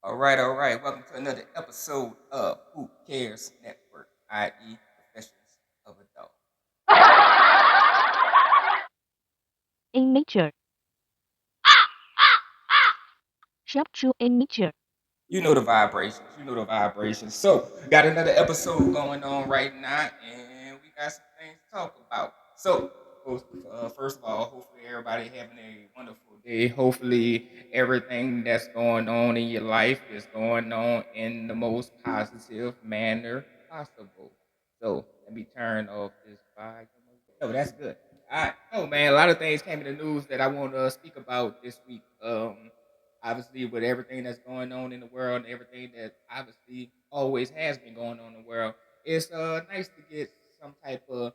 All right. Welcome to another episode of Who Cares Network, i.e., Confessions of a Dawg. In nature, shop true in nature. You know the vibrations. You know the vibrations. So, got another episode going on right now, and we got some things to talk about. So, first of all, hopefully everybody having a wonderful day. Hopefully everything that's going on in your life is going on in the most positive manner possible. So, let me turn off this volume. No, that's good. All right. Oh man, a lot of things came in the news that I want to speak about this week. Obviously with everything that's going on in the world and everything that obviously always has been going on in the world, it's nice to get some type of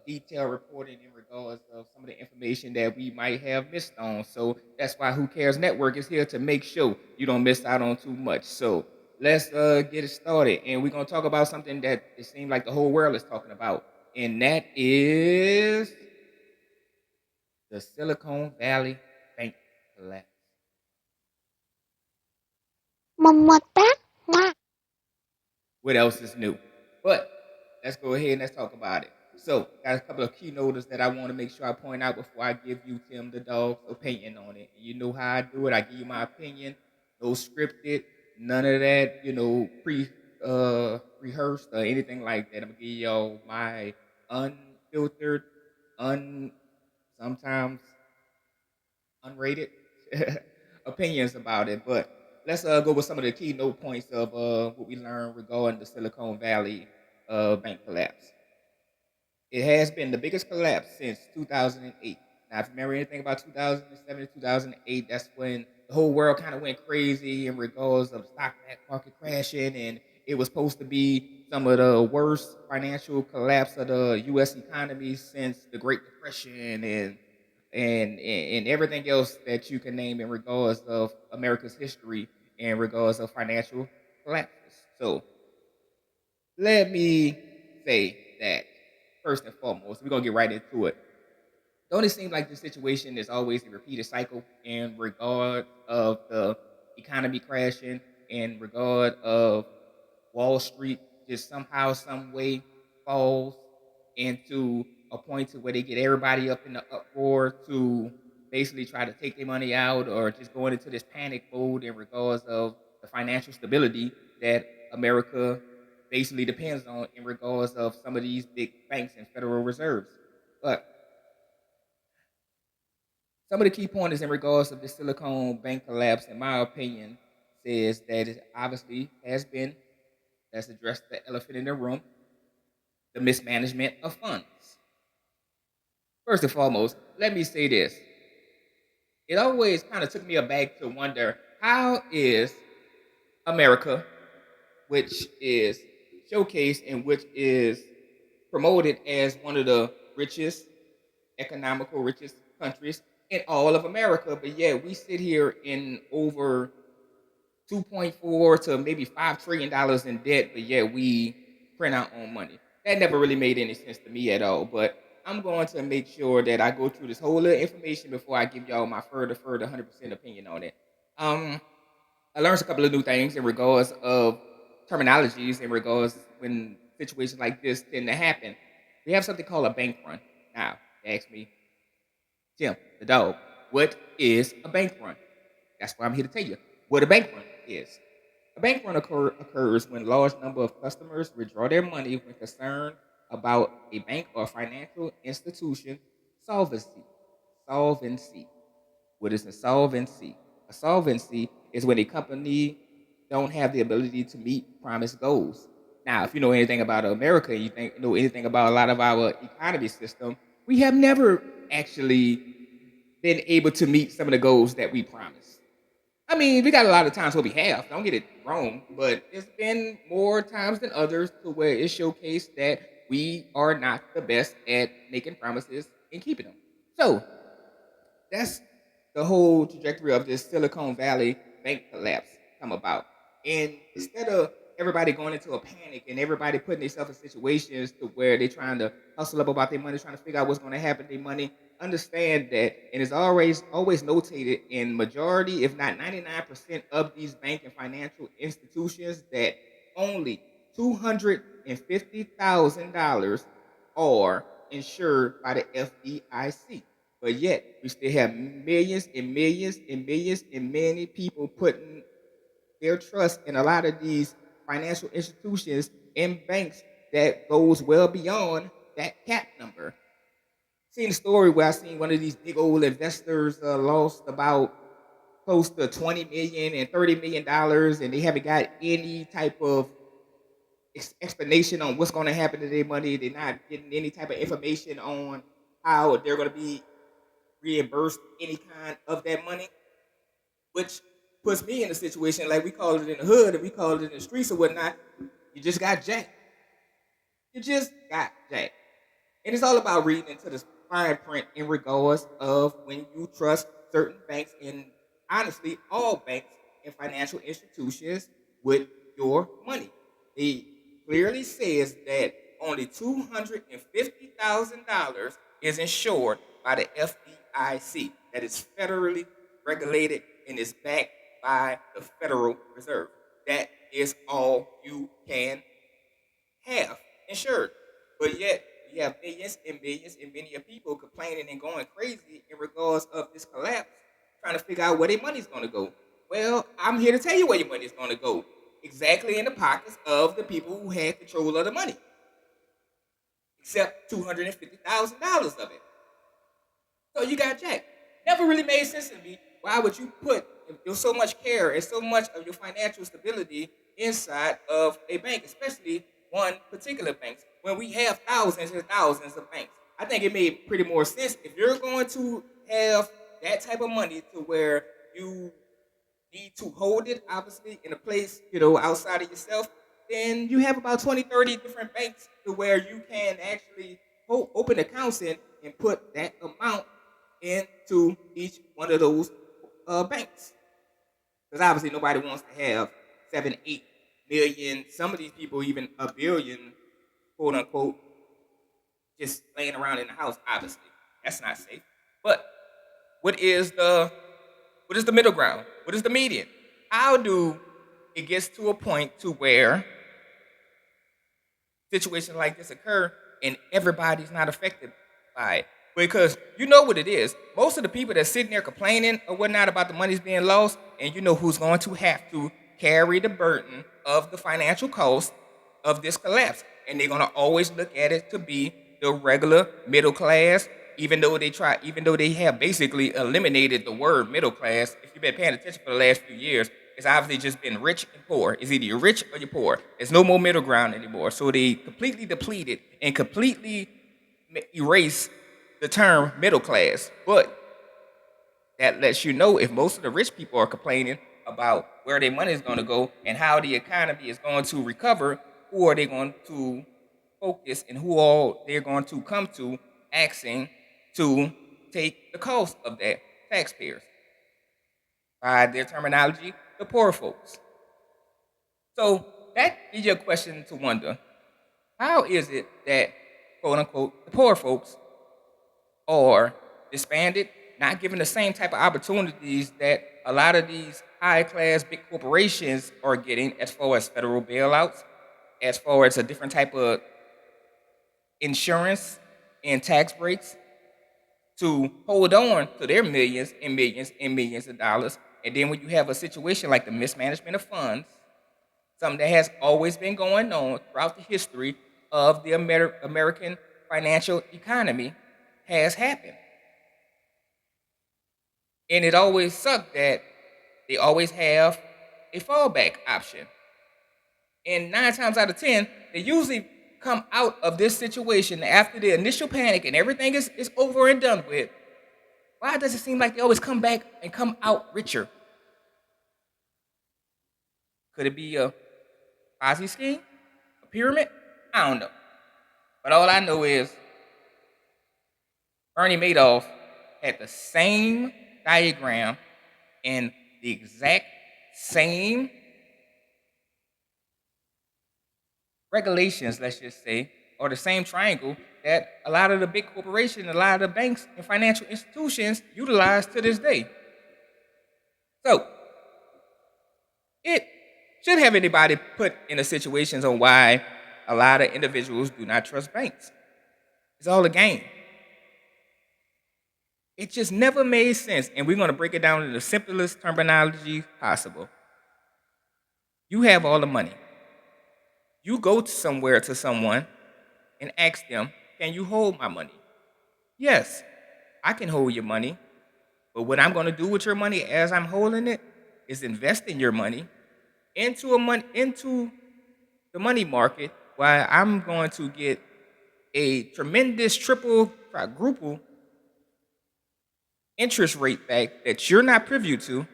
detailed reporting in regards of some of the information that we might have missed on. So that's why Who Cares Network is here to make sure you don't miss out on too much. So let's get it started, and we're gonna talk about something that it seems like the whole world is talking about, and that is the Silicon Valley bank collapse. Một bát ngoa. What else is new? But let's go ahead and let's talk about it. So, got a couple of keynotes that I want to make sure I point out before I give you Tim the Dog's opinion on it. You know how I do it. I give you my opinion, no scripted, none of that, rehearsed or anything like that. I'm gonna give y'all my unfiltered, un sometimes unrated opinions about it. But let's go with some of the keynote points of what we learned regarding the Silicon Valley bank collapse. It has been the biggest collapse since 2008. Now, if you remember anything about 2007 to 2008, that's when the whole world kind of went crazy in regards of the stock market crashing, and it was supposed to be some of the worst financial collapse of the U.S. economy since the Great Depression and everything else that you can name in regards of America's history in regards of financial collapses. So let me say that first and foremost, we're gonna get right into it. Don't it seem like the situation is always a repeated cycle in regard of the economy crashing, in regard of Wall Street just somehow, some way falls into a point to where they get everybody up in the uproar to basically try to take their money out or just going into this panic mode in regards of the financial stability that America basically depends on in regards of some of these big banks and Federal Reserves. But some of the key pointers in regards of the Silicon Bank collapse, in my opinion, says that it obviously has been, let's address the elephant in the room, the mismanagement of funds. First and foremost, let me say this. It always kind of took me aback to wonder how is America, which is showcased and which is promoted as one of the richest, economical, richest countries in all of America, but yet we sit here in over 2.4 to maybe $5 trillion in debt, but yet we print our own money. That never really made any sense to me at all. But I'm going to make sure that I go through this whole little information before I give y'all my further 100% opinion on it. Um, I learned a couple of new things in regards of terminologies in regards when situations like this tend to happen. We have something called a bank run. Now, you ask me, Tim, the dog, what is a bank run? That's why I'm here to tell you what a bank run is. A bank run occurs when a large number of customers withdraw their money when concerned about a bank or financial institution solvency. Solvency. What is a solvency? A solvency is when a company don't have the ability to meet promised goals. Now, if you know anything about America, know anything about a lot of our economy system, we have never actually been able to meet some of the goals that we promised. I mean, we got a lot of times where we have. Don't get it wrong, but it's been more times than others to where it showcased that we are not the best at making promises and keeping them. So that's the whole trajectory of this Silicon Valley bank collapse come about. And instead of everybody going into a panic and everybody putting themselves in situations to where they're trying to hustle up about their money, trying to figure out what's going to happen to their money. Understand that, and it's always notated in majority, if not 99% of these bank and financial institutions, that only $250,000 are insured by the FDIC. But yet, we still have millions and millions and millions and many people putting their trust in a lot of these financial institutions and banks that goes well beyond that cap number. Seen a story where I seen one of these big old investors lost about close to 20 million and 30 million dollars, and they haven't got any type of explanation on what's going to happen to their money. They're not getting any type of information on how they're going to be reimbursed any kind of that money, which puts me in a situation like we call it in the hood and we call it in the streets or whatnot. You just got jacked. You just got jacked. And it's all about reading into the fine print in regards of when you trust certain banks and honestly all banks and financial institutions with your money. It clearly says that only $250,000 is insured by the FDIC, that is federally regulated and is backed by the Federal Reserve. That is all you can have insured. But yet, we have millions and millions and millions of people complaining and going crazy in regards of this collapse, trying to figure out where their money's going to go. Well, I'm here to tell you where your money is going to go. Exactly in the pockets of the people who had control of the money, except $250,000 of it. So you got jacked. Never really made sense to me. Why would you put so much care and so much of your financial stability inside of a bank, especially one particular bank, when we have thousands and thousands of banks? I think it made pretty more sense if you're going to have that type of money to where you need to hold it, obviously, in a place, outside of yourself, then you have about 20, 30 different banks to where you can actually open accounts in and put that amount into each one of those banks. Because obviously nobody wants to have 7, 8 million, some of these people even a billion, quote unquote, just laying around in the house. Obviously, that's not safe. But what is the middle ground? What is the median? How do it gets to a point to where situations like this occur and everybody's not affected by it? Because you know what it is. Most of the people that's sitting there complaining or whatnot about the money's being lost, and you know who's going to have to carry the burden of the financial cost of this collapse. And they're gonna always look at it to be the regular middle class, even though they have basically eliminated the word middle class. If you've been paying attention for the last few years, it's obviously just been rich and poor. It's either you're rich or you're poor. There's no more middle ground anymore. So they completely depleted and completely erase the term middle class. But that lets you know if most of the rich people are complaining about where their money is going to go and how the economy is going to recover, who are they going to focus and who all they're going to come to asking to take the cost of that? Taxpayers. By their terminology, the poor folks. So that is your question to wonder. How is it that, quote unquote, the poor folks are disbanded, not given the same type of opportunities that a lot of these high class big corporations are getting as far as federal bailouts, as far as a different type of insurance and tax breaks to hold on to their millions and millions and millions of dollars. And then when you have a situation like the mismanagement of funds, something that has always been going on throughout the history of the American financial economy, has happened. And it always sucked that they always have a fallback option. And 9 times out of 10, they usually come out of this situation after the initial panic and everything is over and done with. Why does it seem like they always come back and come out richer? Could it be a Ponzi scheme? A pyramid? I don't know. But all I know is Bernie Madoff had the same diagram and the exact same regulations, let's just say, or the same triangle that a lot of the big corporations, a lot of the banks and financial institutions utilize to this day. So it should have anybody put in a situations on why a lot of individuals do not trust banks. It's all a game. It just never made sense, and we're going to break it down in the simplest terminology possible. You have all the money. You go to somewhere to someone and ask them, "Can you hold my money?" Yes, I can hold your money, but what I'm going to do with your money as I'm holding it is invest in your money into the money market, while I'm going to get a tremendous triple quadruple interest rate back that you're not privy to.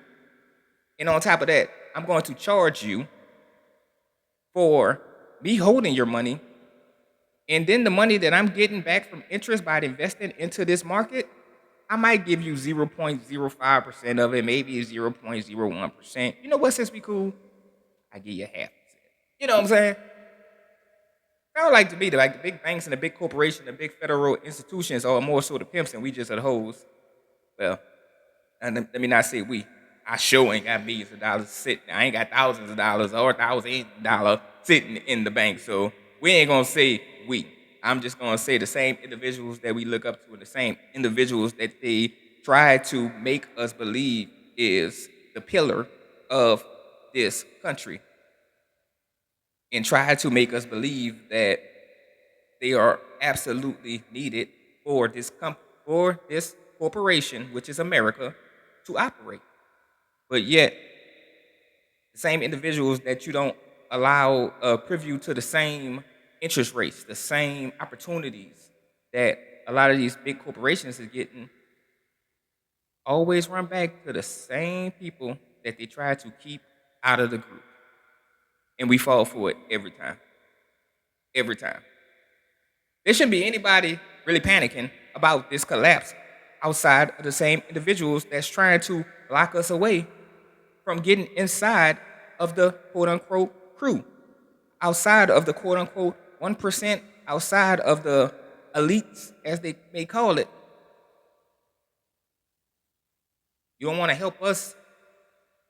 And on top of that, I'm going to charge you for me holding your money. And then the money that I'm getting back from interest by investing into this market, I might give you 0.05% of it, maybe 0.01%. You know what, since we cool, I give you half percent. You know what I'm saying? Sound like to me, like the big banks and the big corporations, the big federal institutions are more so the pimps and we just are the hoes. Well, and let me not say we. I sure ain't got millions of dollars sitting. I ain't got thousands of dollars or $1,000 sitting in the bank. So we ain't gonna say we. I'm just gonna say the same individuals that we look up to and the same individuals that they try to make us believe is the pillar of this country and try to make us believe that they are absolutely needed for for this corporation, which is America, to operate. But yet, the same individuals that you don't allow a preview to the same interest rates, the same opportunities that a lot of these big corporations is getting, always run back to the same people that they try to keep out of the group. And we fall for it every time. Every time. There shouldn't be anybody really panicking about this collapse outside of the same individuals that's trying to lock us away from getting inside of the quote unquote crew, outside of the quote unquote 1%, outside of the elites, as they may call it. You don't want to help us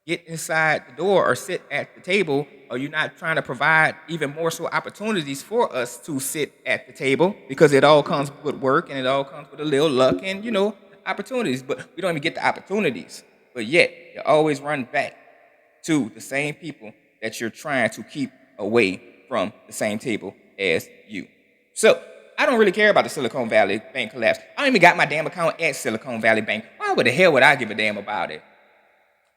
get inside the door or sit at the table, or you're not trying to provide even more so opportunities for us to sit at the table, because it all comes with work and it all comes with a little luck and, opportunities. But we don't even get the opportunities. But yet, you always run back to the same people that you're trying to keep away from the same table as you. So, I don't really care about the Silicon Valley Bank collapse. I don't even got my damn account at Silicon Valley Bank. Why the hell would I give a damn about it?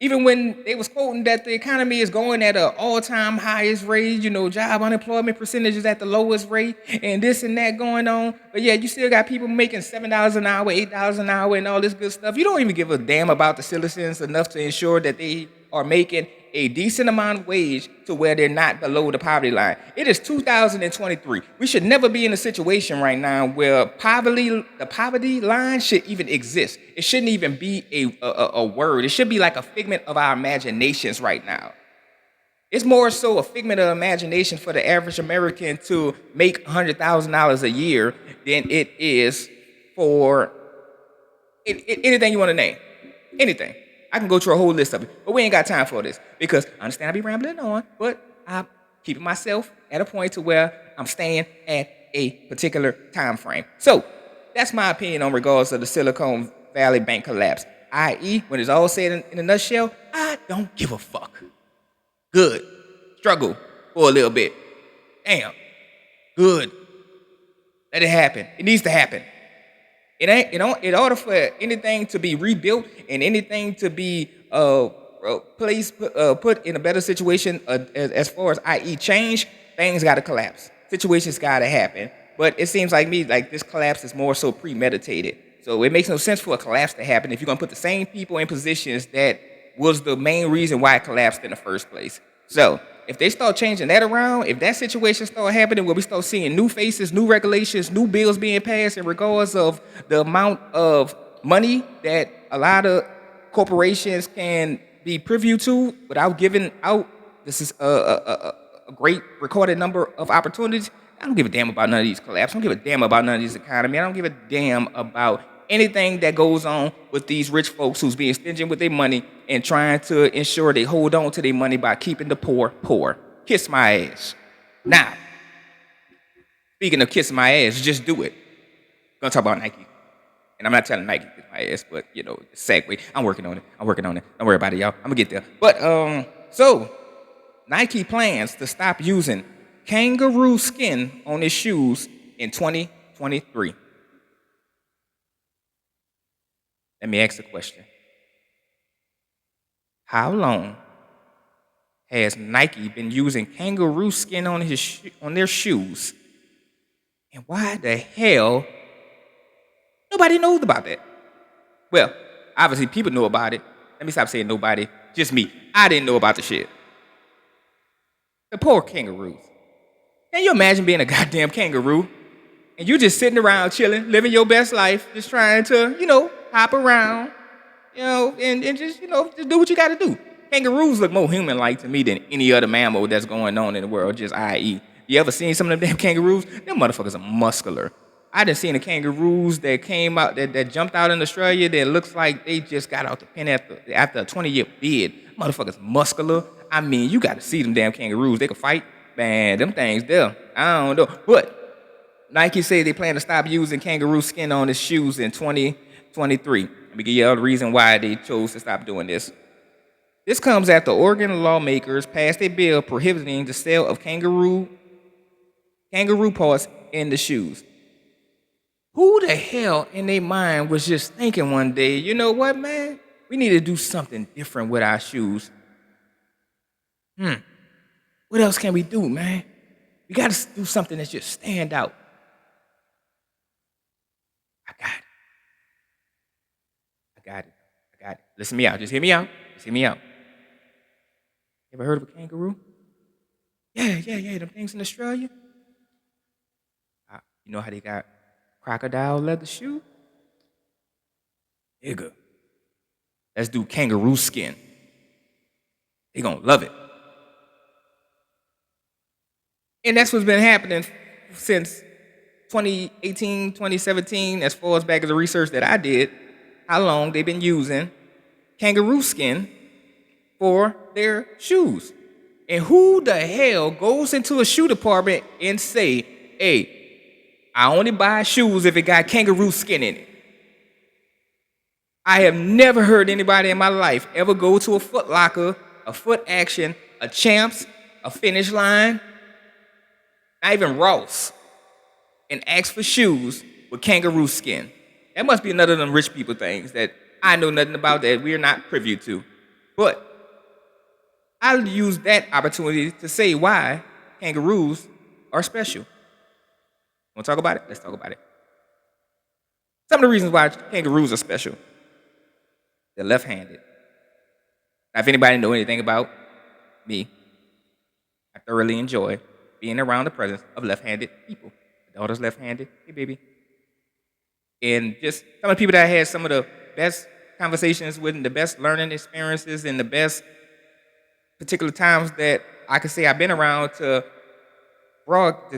Even when they was quoting that the economy is going at an all-time highest rate, job unemployment percentage is at the lowest rate, and this and that going on. But yeah, you still got people making $7 an hour, $8 an hour, and all this good stuff. You don't even give a damn about the citizens enough to ensure that they are making a decent amount of wage to where they're not below the poverty line. It is 2023. We should never be in a situation right now where the poverty line should even exist. It shouldn't even be a word. It should be like a figment of our imaginations right now. It's more so a figment of imagination for the average American to make $100,000 a year than it is for anything you want to name. Anything. I can go through a whole list of it, but we ain't got time for this because I understand I be rambling on, but I'm keeping myself at a point to where I'm staying at a particular time frame. So that's my opinion on regards to the Silicon Valley Bank collapse. I.e., when it's all said in a nutshell, I don't give a fuck. Good. Struggle for a little bit. Damn. Good. Let it happen. It needs to happen. In order for anything to be rebuilt and anything to be put in a better situation as far as i.e. change, things got to collapse. Situations got to happen. But it seems like this collapse is more so premeditated. So it makes no sense for a collapse to happen if you're going to put the same people in positions that was the main reason why it collapsed in the first place. So if they start changing that around, if that situation start happening where we start seeing new faces, new regulations, new bills being passed in regards of the amount of money that a lot of corporations can be privy to without giving out, this is a great recorded number of opportunities. I don't give a damn about none of these collapses. I don't give a damn about none of these economy. I don't give a damn about anything that goes on with these rich folks who's being stingy with their money and trying to ensure they hold on to their money by keeping the poor poor. Kiss my ass. Now, speaking of kissing my ass, just do it. I'm gonna talk about Nike. And I'm not telling Nike to kiss my ass, but segue. I'm working on it. Don't worry about it, y'all. I'm gonna get there. But so Nike plans to stop using kangaroo skin on its shoes in 2023. Let me ask a question. How long has Nike been using kangaroo skin on their shoes? And why the hell nobody knows about that? Well, obviously people know about it. Let me stop saying nobody. Just me. I didn't know about the shit. The poor kangaroos. Can you imagine being a goddamn kangaroo and you just sitting around chilling, living your best life, just trying to, hop around, and just do what you got to do. Kangaroos look more human-like to me than any other mammal that's going on in the world, just i.e. You ever seen some of them damn kangaroos? Them motherfuckers are muscular. I done seen the kangaroos that came out, that jumped out in Australia that looks like they just got out the pen after a 20-year bid. Motherfuckers muscular. I mean, you got to see them damn kangaroos. They can fight. Man, them things there. I don't know. But Nike say they plan to stop using kangaroo skin on its shoes in 2023. Let me give you all the reason why they chose to stop doing this. This comes after Oregon lawmakers passed a bill prohibiting the sale of kangaroo parts in the shoes. Who the hell in their mind was just thinking one day, you know what, man? We need to do something different with our shoes. What else can we do, man? We got to do something that just stand out. I got it. Listen me out. Just hear me out. Ever heard of a kangaroo? Yeah. Them things in Australia. You know how they got crocodile leather shoe? Nigga. Let's do kangaroo skin. They gonna love it. And that's what's been happening since 2018, 2017, as far as back as the research that I did, how long they've been using kangaroo skin for their shoes. And who the hell goes into a shoe department and say, hey, I only buy shoes if it got kangaroo skin in it? I have never heard anybody in my life ever go to a Foot Locker, a Foot Action, a Champs, a Finish Line, not even Ross, and ask for shoes with kangaroo skin. That must be another of them rich people things that I know nothing about, that we're not privy to. But I'll use that opportunity to say why kangaroos are special. Want to talk about it? Let's talk about it. Some of the reasons why kangaroos are special. They're left-handed. Now, if anybody know anything about me, I thoroughly enjoy being around the presence of left-handed people. My daughter's left-handed. Hey, baby. And just some of the people that I had some of the best conversations with and the best learning experiences and the best particular times that I could say I've been around to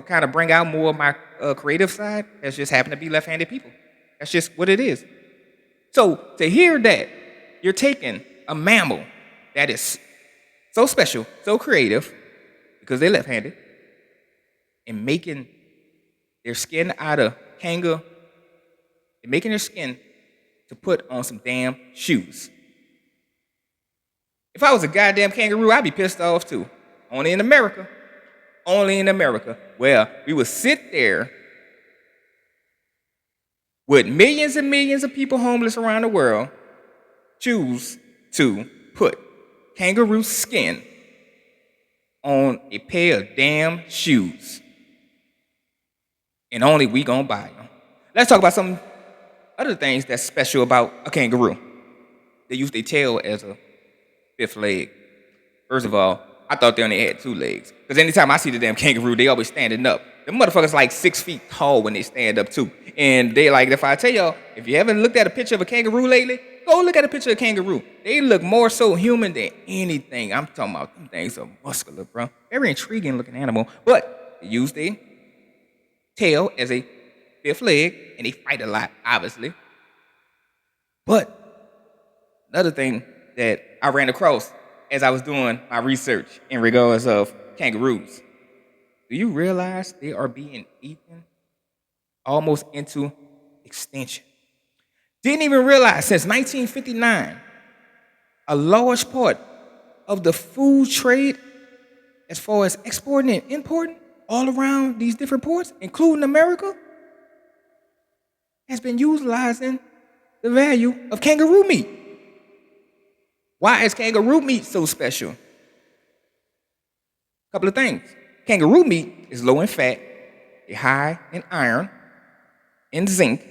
kind of bring out more of my creative side has just happened to be left-handed people. That's just what it is. So to hear that you're taking a mammal that is so special, so creative, because they're left-handed, and making their skin out of kangaroo, and making their skin to put on some damn shoes. If I was a goddamn kangaroo, I'd be pissed off too. Only in America, where we would sit there with millions and millions of people homeless around the world, choose to put kangaroo skin on a pair of damn shoes. And only we gonna buy them. Let's talk about some other things that's special about a kangaroo. They use their tail as a fifth leg. First of all, I thought they only had 2 legs. Because anytime I see the damn kangaroo, they always standing up. The motherfuckers like 6 feet tall when they stand up too. And they like, if I tell y'all, if you haven't looked at a picture of a kangaroo lately, Go look at a picture of a kangaroo. They look more so human than anything. I'm talking about them things are muscular, bro. Very intriguing looking animal. But they use their tail as a fifth leg, and they fight a lot, obviously. But another thing that I ran across as I was doing my research in regards of kangaroos, do you realize they are being eaten almost into extinction? Didn't even realize since 1959, a large part of the food trade, as far as exporting and importing all around these different ports, including America, has been utilizing the value of kangaroo meat. Why is kangaroo meat so special? A couple of things. Kangaroo meat is low in fat, high in iron, and zinc,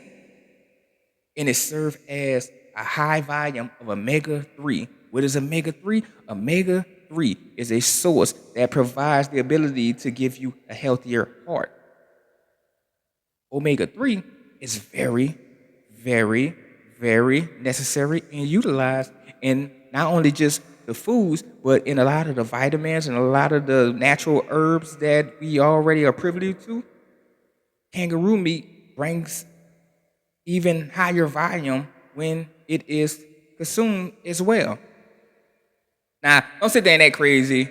and it serves as a high volume of omega-3. What is omega-3? Omega-3 is a source that provides the ability to give you a healthier heart. Omega-3 is very, very, very necessary and utilized in not only just the foods, but in a lot of the vitamins and a lot of the natural herbs that we already are privy to. Kangaroo meat brings even higher volume when it is consumed as well. Now, don't sit there and act crazy.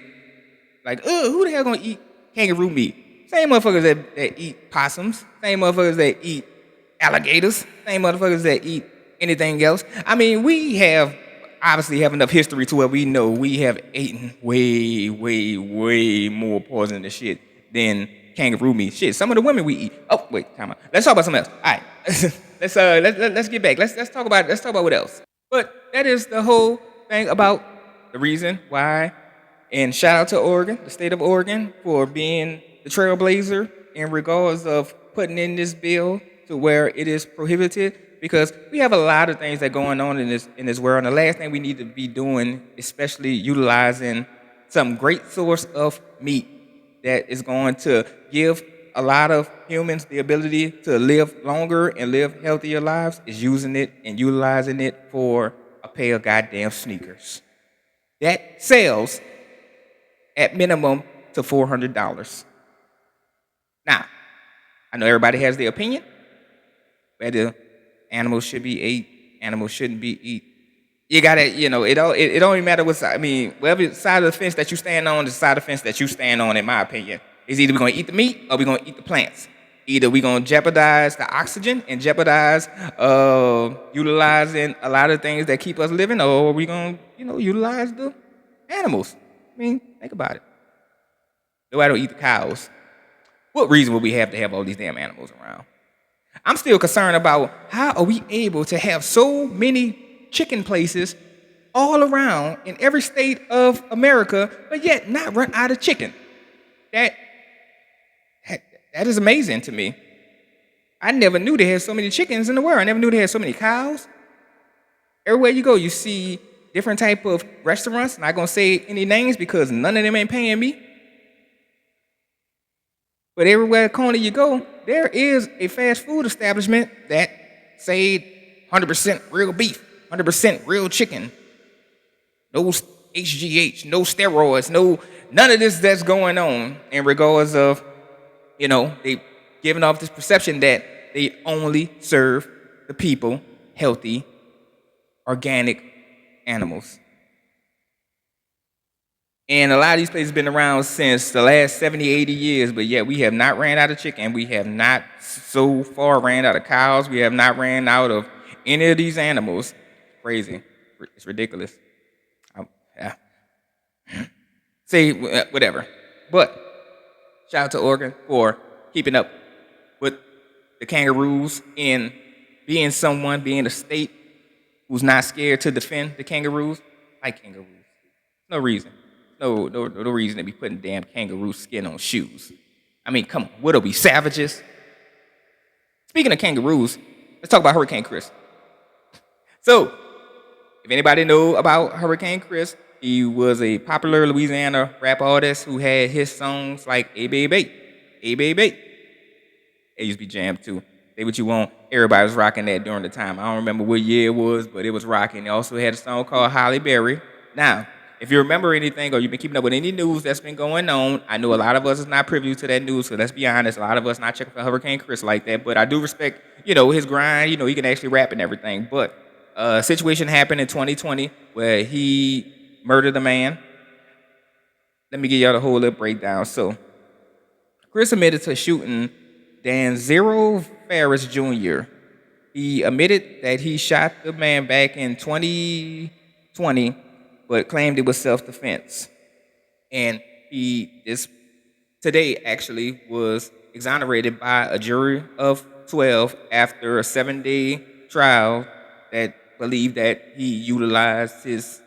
Like, who the hell gonna eat kangaroo meat? Same motherfuckers that eat possums, same motherfuckers that eat alligators, same motherfuckers that eat anything else. I mean, we have obviously have enough history to where we know we have eaten way, way, way more poisonous shit than kangaroo meat. Shit, some of the women we eat. Oh, wait, time out. Let's talk about something else. All right, let's get back. Let's talk about what else. But that is the whole thing about the reason why. And shout out to Oregon, the state of Oregon, for being the trailblazer in regards of putting in this bill to where it is prohibited, because we have a lot of things that are going on in this world. And the last thing we need to be doing, especially utilizing some great source of meat that is going to give a lot of humans the ability to live longer and live healthier lives, is using it and utilizing it for a pair of goddamn sneakers that sells at minimum to $400. Now, I know everybody has their opinion whether animals should be ate, animals shouldn't be eat. You gotta, it don't even matter what side. I mean, whatever side of the fence that you stand on is the side of the fence that you stand on, in my opinion. Is either we're gonna eat the meat or we're gonna eat the plants. Either we're gonna jeopardize the oxygen and jeopardize utilizing a lot of things that keep us living, or we're gonna, utilize the animals. I mean, think about it. Nobody don't eat the cows. What reason would we have to have all these damn animals around? I'm still concerned about how are we able to have so many chicken places all around in every state of America, but yet not run out of chicken. That is amazing to me. I never knew they had so many chickens in the world. I never knew they had so many cows. Everywhere you go, you see different type of restaurants. I'm not gonna say any names because none of them ain't paying me. But everywhere corner you go, there is a fast food establishment that say 100% real beef, 100% real chicken, no HGH, no steroids, none of this that's going on in regards of, they giving off this perception that they only serve the people healthy, organic animals. And a lot of these places have been around since the last 70, 80 years, but yet we have not ran out of chicken. We have not so far ran out of cows. We have not ran out of any of these animals. Crazy. It's ridiculous. Yeah. Say whatever. But shout out to Oregon for keeping up with the kangaroos and being a state who's not scared to defend the kangaroos. I like kangaroos. No reason. No reason to be putting damn kangaroo skin on shoes. I mean, come on, what are we, savages? Speaking of kangaroos, let's talk about Hurricane Chris. So, if anybody know about Hurricane Chris, he was a popular Louisiana rap artist who had his songs like "Hey Baby, Hey Baby." It used to be jammed too. Say what you want. Everybody was rocking that during the time. I don't remember what year it was, but it was rocking. They also had a song called Holly Berry. Now, if you remember anything or you've been keeping up with any news that's been going on, I know a lot of us is not privy to that news, so let's be honest, a lot of us not checking for Hurricane Chris like that, but I do respect, his grind, he can actually rap and everything. But a situation happened in 2020 where he murdered a man. Let me give y'all the whole little breakdown. So, Chris admitted to shooting Dan Zero Ferris Jr. He admitted that he shot the man back in 2020, but claimed it was self-defense. And he this today actually was exonerated by a jury of 12 after a 7-day trial that believed that he utilized his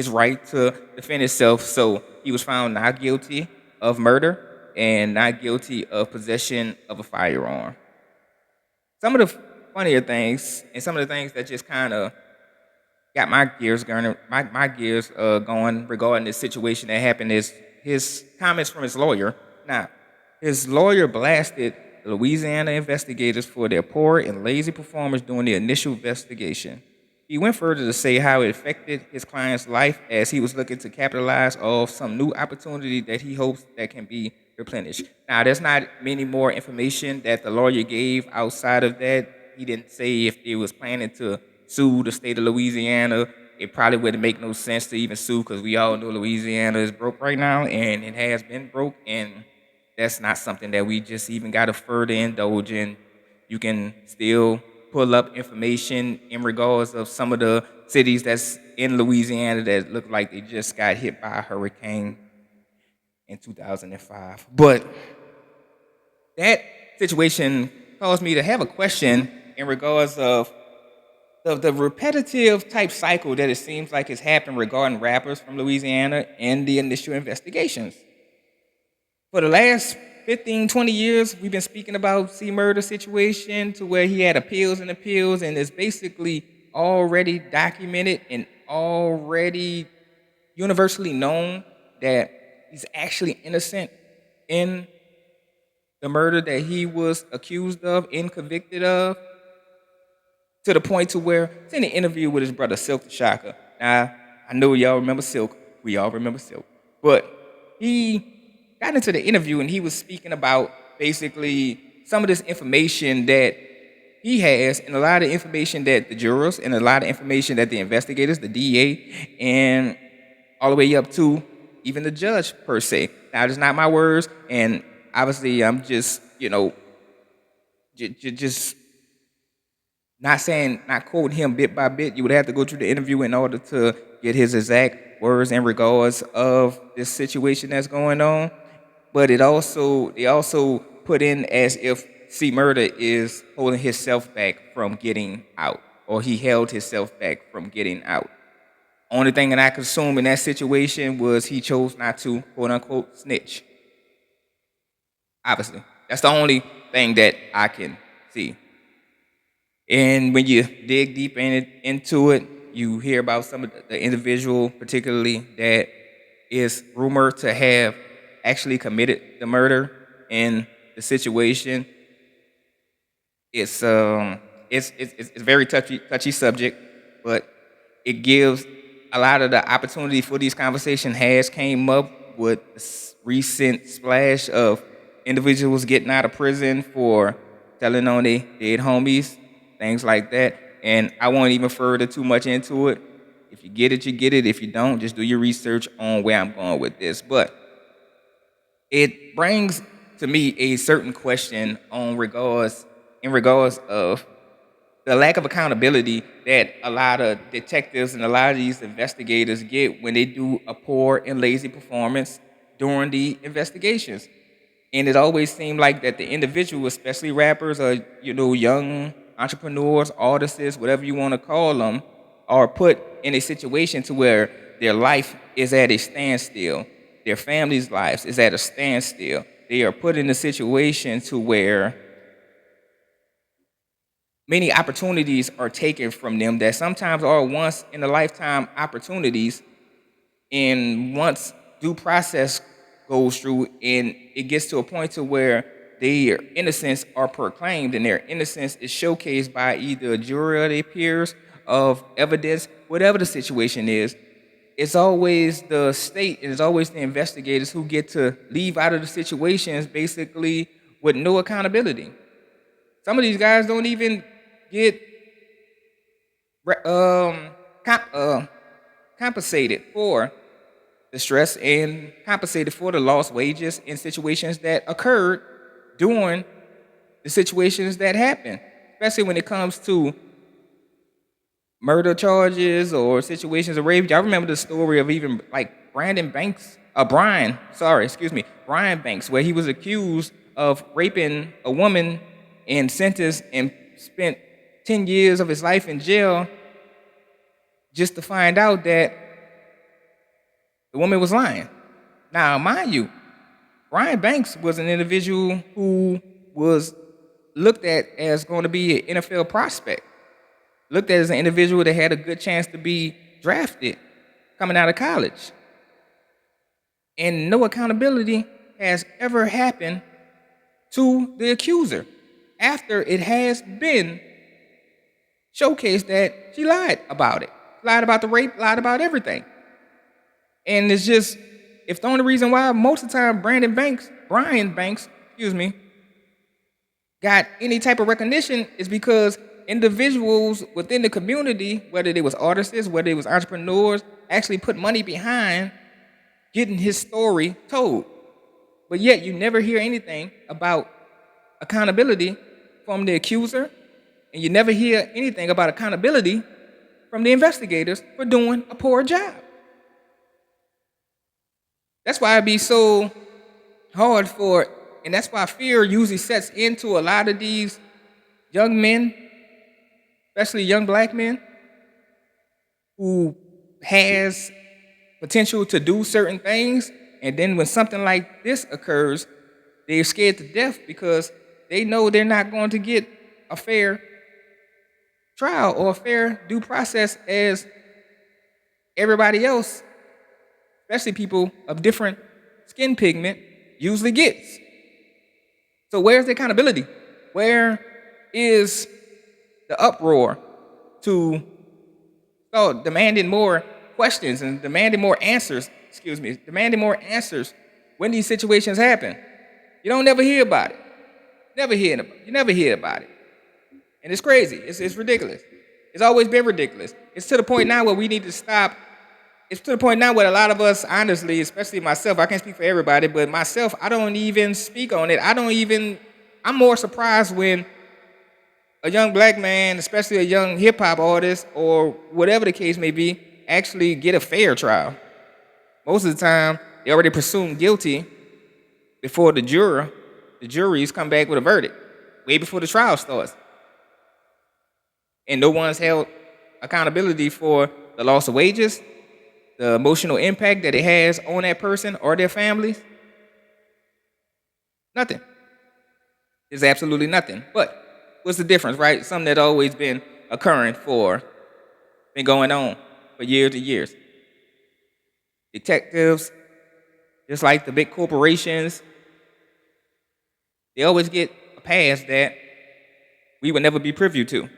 right to defend himself. So he was found not guilty of murder and not guilty of possession of a firearm. Some of the funnier things and some of the things that just kind of got my gears going, my gears going regarding this situation that happened is his comments from his lawyer. Now, his lawyer blasted the Louisiana investigators for their poor and lazy performance during the initial investigation. He went further to say how it affected his client's life as he was looking to capitalize off some new opportunity that he hopes that can be replenished. Now, there's not many more information that the lawyer gave outside of that. He didn't say if he was planning to sue the state of Louisiana. It probably wouldn't make no sense to even sue because we all know Louisiana is broke right now, and it has been broke, and that's not something that we just even got to further indulge in. You can still pull up information in regards of some of the cities that's in Louisiana that look like they just got hit by a hurricane in 2005. But that situation caused me to have a question in regards of the repetitive type cycle that it seems like has happened regarding rappers from Louisiana and the initial investigations. For the last 15, 20 years, we've been speaking about C Murder situation to where he had appeals and appeals, and it's basically already documented and already universally known that he's actually innocent in the murder that he was accused of and convicted of, to the point to where it's in an interview with his brother Silk the Shocker. Now, I know y'all remember Silk. We all remember Silk. But he got into the interview and he was speaking about basically some of this information that he has and a lot of information that the jurors and a lot of information that the investigators, the DA, and all the way up to even the judge per se. Now, it's not my words, and obviously I'm just, just not quoting him bit by bit. You would have to go through the interview in order to get his exact words in regards of this situation that's going on. But they also put in as if C Murder is holding himself back from getting out, or he held himself back from getting out. Only thing that I could assume in that situation was he chose not to, quote unquote, snitch. Obviously. That's the only thing that I can see. And when you dig deep into it, you hear about some of the individual, particularly that is rumored to have actually committed the murder in the situation. It's a very touchy subject, but it gives a lot of the opportunity for these conversations has came up with this recent splash of individuals getting out of prison for telling on their dead homies, things like that. And I won't even further too much into it. If you get it, you get it. If you don't, just do your research on where I'm going with this. But it brings to me a certain question in regards of the lack of accountability that a lot of detectives and a lot of these investigators get when they do a poor and lazy performance during the investigations. And it always seemed like that the individual, especially rappers or young entrepreneurs, artists, whatever you want to call them, are put in a situation to where their life is at a standstill. Their family's lives is at a standstill. They are put in a situation to where many opportunities are taken from them that sometimes are once in a lifetime opportunities, and once due process goes through and it gets to a point to where their innocence are proclaimed and their innocence is showcased by either a jury or their peers of evidence, whatever the situation is. It's always the state and it's always the investigators who get to leave out of the situations basically with no accountability. Some of these guys don't even get comp- compensated for the stress and compensated for the lost wages in situations that occurred during the situations that happen, especially when it comes to murder charges or situations of rape. I remember the story of even like Brian Banks, where he was accused of raping a woman and sentenced and spent 10 years of his life in jail just to find out that the woman was lying. Now, mind you, Brian Banks was an individual who was looked at as going to be an NFL prospect, looked at as an individual that had a good chance to be drafted coming out of college. And no accountability has ever happened to the accuser after it has been showcased that she lied about it, lied about the rape, lied about everything. And it's just, if the only reason why most of the time Brian Banks, got any type of recognition is because individuals within the community, whether they was artists, whether they was entrepreneurs, actually put money behind getting his story told. But yet you never hear anything about accountability from the accuser, and you never hear anything about accountability from the investigators for doing a poor job. That's why it'd be so hard for, and that's why fear usually sets into a lot of these young men, especially young black men, who has potential to do certain things, and then when something like this occurs, they're scared to death because they know they're not going to get a fair trial or a fair due process as everybody else, especially people of different skin pigment, usually gets. So where's the accountability? Where is the uproar to start demanding more questions and demanding more answers, demanding more answers when these situations happen? You don't never hear about it. You never hear about it. And it's crazy. It's ridiculous. It's always been ridiculous. It's to the point now where we need to stop. It's to the point now where a lot of us, honestly, especially myself, I can't speak for everybody, but myself, I don't even speak on it. I'm more surprised when a young black man, especially a young hip hop artist or whatever the case may be, actually get a fair trial. Most of the time, they already presumed guilty before the juries come back with a verdict, way before the trial starts. And no one's held accountability for the loss of wages, the emotional impact that it has on that person or their families. Nothing. There's absolutely nothing. But what's the difference, right? Something that always been been going on for years and years. Detectives, just like the big corporations, they always get a pass that we would never be privy to,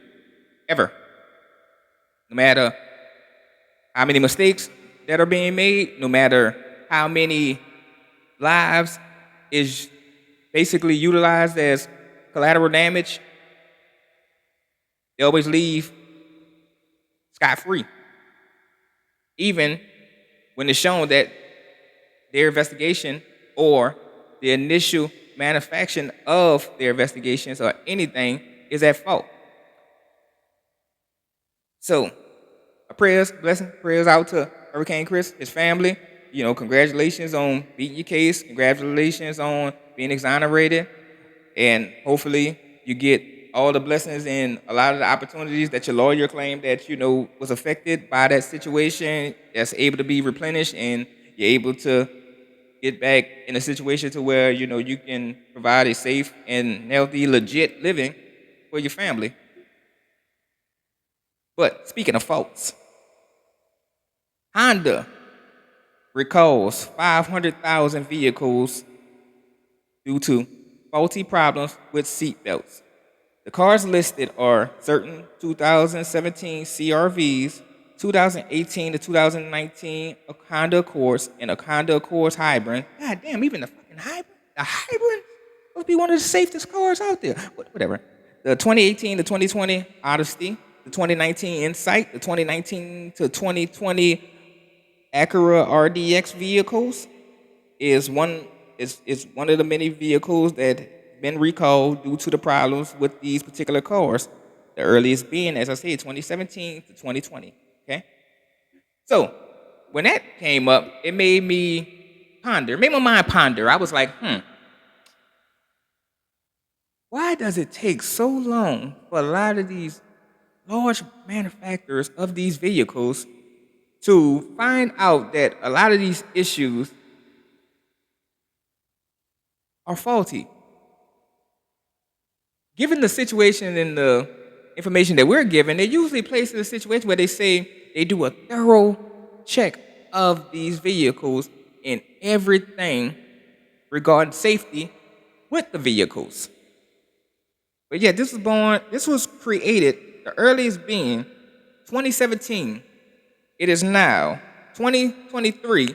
ever. No matter how many mistakes that are being made, no matter how many lives is basically utilized as collateral damage, they always leave scot-free. Even when it's shown that their investigation or the initial manufacturing of their investigations or anything is at fault. So, prayers out to Hurricane Chris, his family. Congratulations on beating your case. Congratulations on being exonerated. And hopefully you get all the blessings and a lot of the opportunities that your lawyer claimed that, was affected by that situation, that's able to be replenished, and you're able to get back in a situation to where, you can provide a safe and healthy, legit living for your family. But speaking of faults, Honda recalls 500,000 vehicles due to faulty problems with seatbelts. The cars listed are certain 2017 CRVs, 2018 to 2019 Honda Accords, and a Honda Accords hybrid. God damn, even the fucking hybrid? The hybrid? Must be one of the safest cars out there. Whatever. The 2018 to 2020 Odyssey, the 2019 Insight, the 2019 to 2020 Acura RDX vehicles is one of the many vehicles that been recalled due to the problems with these particular cars. The earliest being, as I said, 2017 to 2020. Okay, so when that came up, it made me ponder, made my mind ponder. I was like, why does it take so long for a lot of these large manufacturers of these vehicles to find out that a lot of these issues are faulty? Given the situation and the information that we're given, they usually place in a situation where they say they do a thorough check of these vehicles and everything regarding safety with the vehicles. But yeah, this was created, the earliest being 2017. It is now 2023,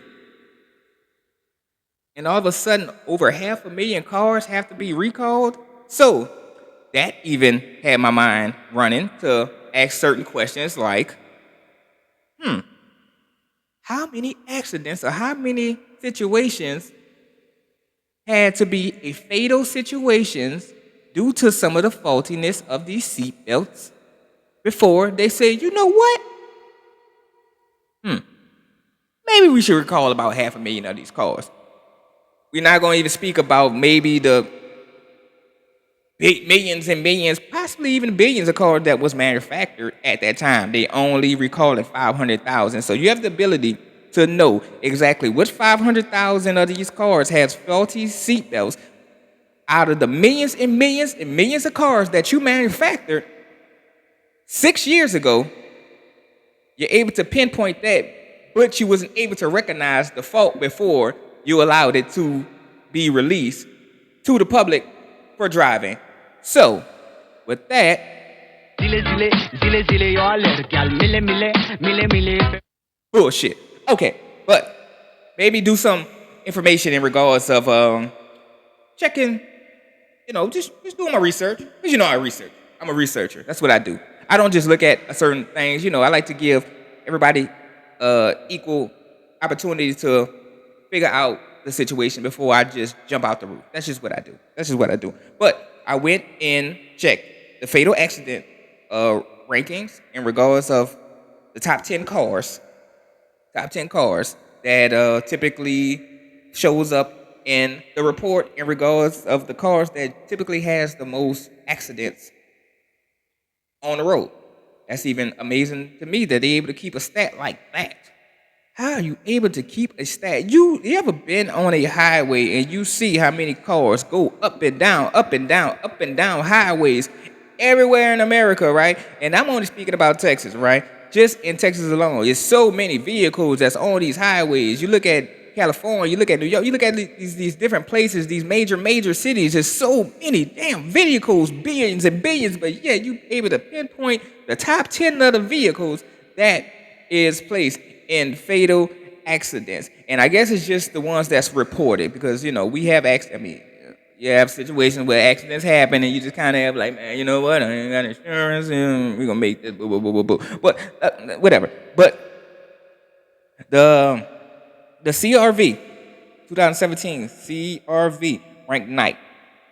and all of a sudden, over 500,000 cars have to be recalled. So that even had my mind running to ask certain questions like, how many accidents or how many situations had to be a fatal situations due to some of the faultiness of these seatbelts before they say, you know what? Maybe we should recall about 500,000 of these cars. We're not going to even speak about maybe the millions and millions, possibly even billions of cars that was manufactured at that time. They only recalled 500,000. So you have the ability to know exactly which 500,000 of these cars has faulty seatbelts out of the millions and millions and millions of cars that you manufactured 6 years ago. You're able to pinpoint that, but you wasn't able to recognize the fault before you allowed it to be released to the public for driving. So, with that, bullshit. Okay, but maybe do some information in regards of checking, just doing my research. Because I research. I'm a researcher. That's what I do. I don't just look at certain things. I like to give everybody equal opportunity to figure out the situation before I just jump out the roof. That's just what I do. But I went and checked the fatal accident rankings in regards of the top 10 cars that typically shows up in the report in regards of the cars that typically has the most accidents on the road. That's even amazing to me that they're able to keep a stat like that. How are you able to keep a stat? You ever been on a highway and you see how many cars go up and down, up and down, up and down highways everywhere in America, right? And I'm only speaking about Texas, right? Just in Texas alone, there's so many vehicles that's on these highways. You look at California, you look at New York, you look at these different places, these major cities. There's so many damn vehicles, billions and billions. But yeah, you able to pinpoint the top 10 of the vehicles that is placed in fatal accidents. And I guess it's just the ones that's reported because, we have you have situations where accidents happen and you just kind of have like, man, you know what? I ain't got insurance and we're going to make this, boo, boo, boo, boo, boo. But whatever. But the CRV, 2017 CRV ranked ninth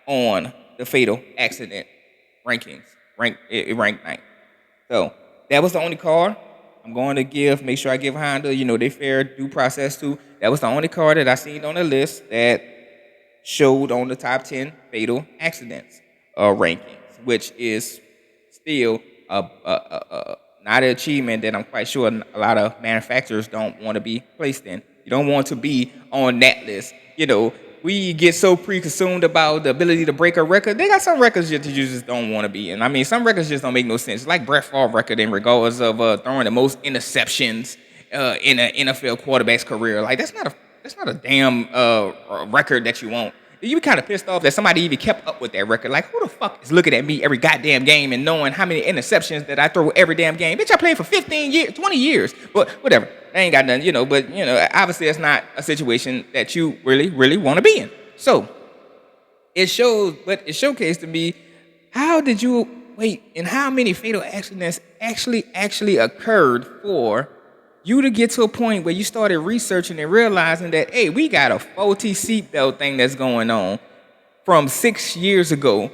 on the fatal accident rankings. It ranked ninth. So that was the only car. I'm going to make sure I give Honda, they fair due process too. That was the only car that I seen on the list that showed on the top 10 fatal accidents rankings, which is still not an achievement that I'm quite sure a lot of manufacturers don't want to be placed in. You don't want to be on that list. We get so pre-consumed about the ability to break a record. They got some records that you just don't want to be in. I mean, some records just don't make no sense. Like Brett Favre record in regards of throwing the most interceptions in an NFL quarterback's career. Like that's not a damn record that you want. You be kind of pissed off that somebody even kept up with that record. Like, who the fuck is looking at me every goddamn game and knowing how many interceptions that I throw every damn game? Bitch, I played for 15 years, 20 years. But whatever. I ain't got nothing, but, obviously that's not a situation that you really, really want to be in. So, it showcased to me, how did you wait, and how many fatal accidents actually occurred for you to get to a point where you started researching and realizing that, hey, we got a faulty seatbelt thing that's going on from 6 years ago.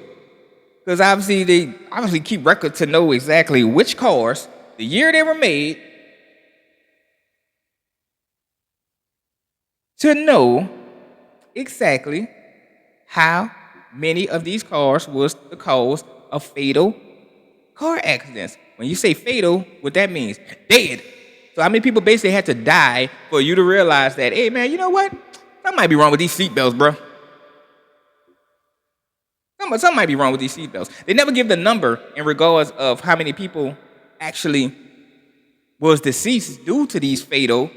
Because obviously they keep record to know exactly which cars, the year they were made, to know exactly how many of these cars was the cause of fatal car accidents. When you say fatal, what that means? Dead. So how many people basically had to die for you to realize that, hey man, you know what? Something might be wrong with these seatbelts, bro. Something might be wrong with these seatbelts. They never give the number in regards of how many people actually was deceased due to these fatal